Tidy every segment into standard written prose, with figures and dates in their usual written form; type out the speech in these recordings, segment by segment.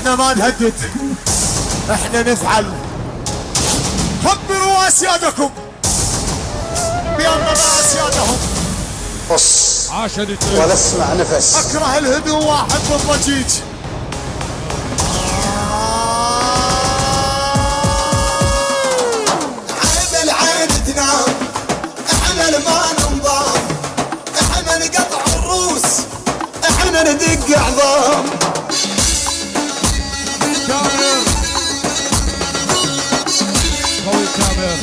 احنا ما نهدد، احنا نفعل. خبروا اسيادكم بان مع اسيادهم. قص ولا اسمع نفس. اكره الهدوء واحب الضجيج. عيب العين تنام، احنا لما ننضام، احنا نقطع الروس، احنا ندق عظام. كامل قوي كامل.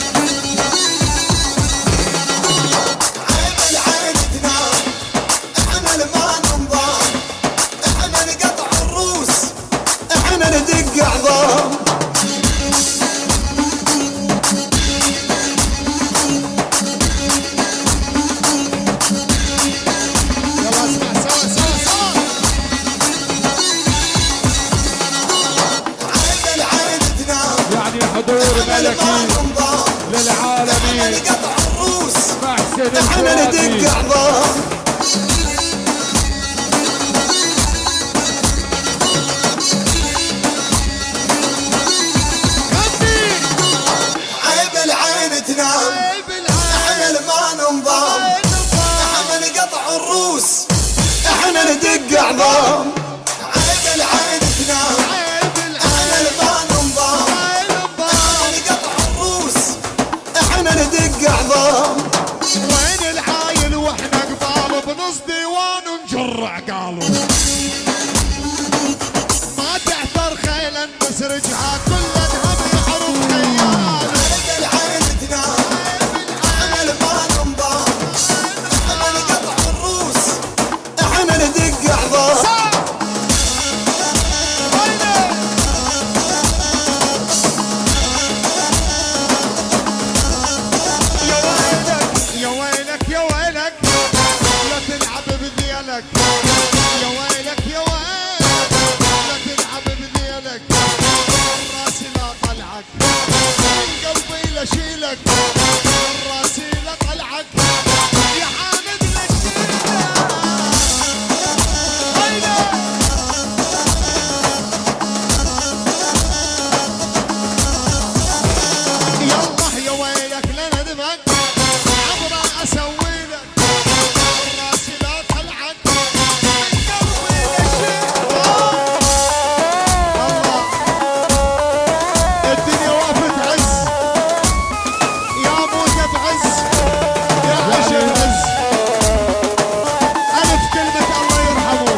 عيب العين تنام، احنا لما ننضام، احنا نقطع الروس، احنا ندق عظام. حضور ملكي للعالمين. نقطع الروس، محسن احنا ندق عظام. عيب العين تنام، احنا لما ننضام، احنا نقطع الروس، احنا ندق عظام. عيب العين تنام، احنا لما ننضام، احنا نقطع الروس، احنا ندق عظام. وين العايل واحنا قبال بنص ديوان ونجر عقاله. ما تعثر خيلا نسرجها كل الهم يعرف خيال. عيب العين تنام، احنا لما ننضام، احنا نقطع الروس، احنا ندق عظام. يا ويلك يا ويلك لا تلعب بذيلك. يا ويلك يا ويلك لا تلعب بذيلك. راسي لا طلعك من قلبي لا شيلك. راسي لا طلعك يا حامد لا شيلك. يلا يا ويلك لا ندمك عبرة اسوي لك. راسي لا طلعك من قلبي لا شيلك. الله الدنيا وقفت عز، يا موتى بعز، يا عيش بعز. ألف كلمة الله يرحمه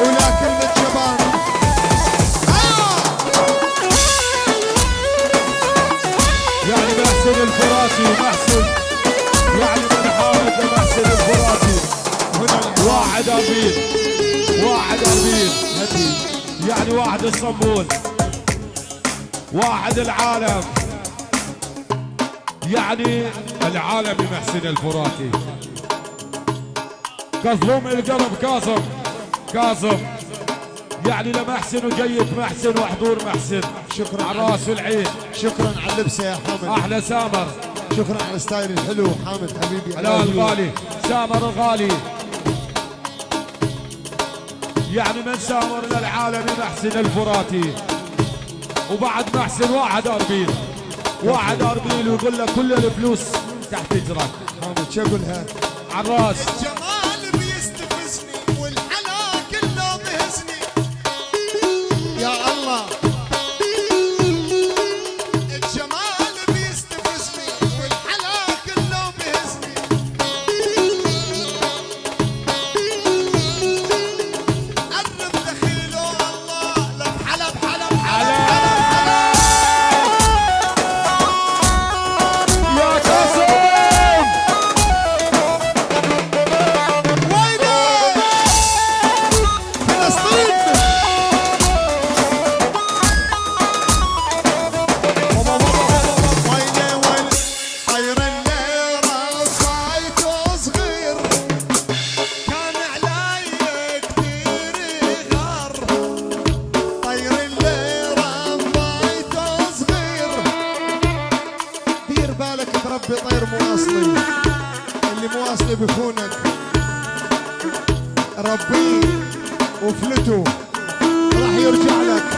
ولا كلمة شباب. يعني محسن الفراتي. محسن يعني من حامد محسن الفراتي. واحد أربيل، واحد أربيل يعني واحد الصمون، واحد العالم، يعني العالمي محسن الفراتي. كظلوم القلب كاظم، كاظم يعني لمحسن وجيد محسن وحضور محسن. شكرا على راس العين. شكرا على اللبسة يا حامد. احلى سامر. شكرا على الستايل الحلو حامد حبيبي. لا الغالي سامر الغالي. يعني من سامر للعالمي محسن الفراتي. وبعد محسن واحد أربيل، واحد أربيل ويقول لك كل الفلوس تحت اجرك. حامد شو اقولها على الراس. الجمال بيستفزني والحلا كله بهزني. يا الله الجمال بيستفزني والحلا كله بهزني. قرب دخيله الله لك حلب حلب حلب حلب. يا كاسم بطير مواصلي، اللي مواصلي بخونك ربيه وفلته راح يرجع لك.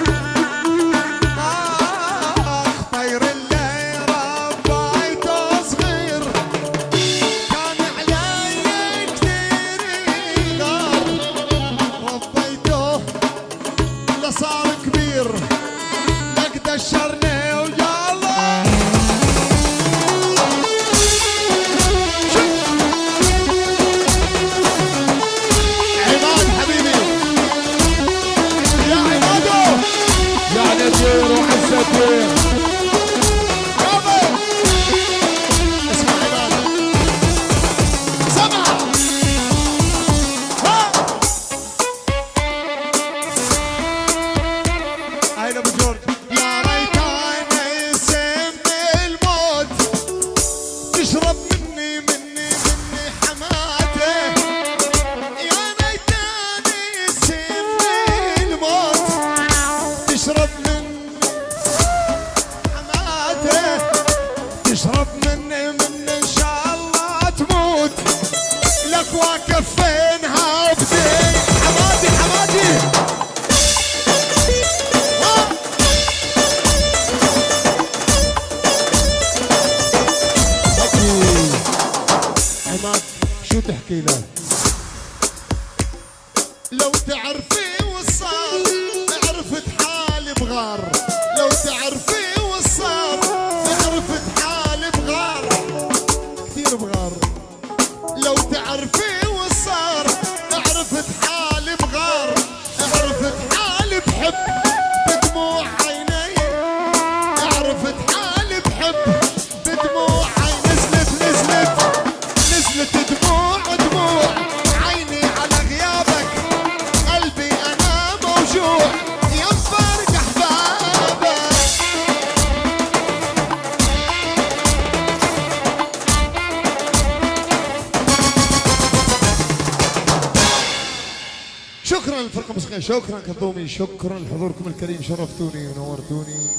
طير اللي ربيته صغير كان علي كثير يغار، ربيته لصار كبير لقد الشرني ويلا. عماد حبيبي يا عمادو يا نذير وعز الدين. برافو. اسمع عماد سمع. ها هاي ابو جورج. يا ريتني يسمي الموت تشرب مني حماته، يا ريتني يسمي الموت تشرب مني حماته، تشرب مني ان شاء الله تموت لك وكفينها بدين. حمادي حمادي ها. عماد شو تحكي له؟ لو تعرفي وصار عرفت حالي بغار، لو تعرفي وصار عرفت حالي بغار، كثير بغار. لو تعرفي وصار عرفت حالي بغار، عرفت حالي بحب بدموع عيني، عرفت حالي بحب بدموع عيني. نزلت دموع عيني على غيابك، قلبي انا موجوع يا مفارق احبابك. شكرا للفرقه الموسيقيه، شكرا كظومي، شكرا لحضوركم الكريم، شرفتوني ونورتوني.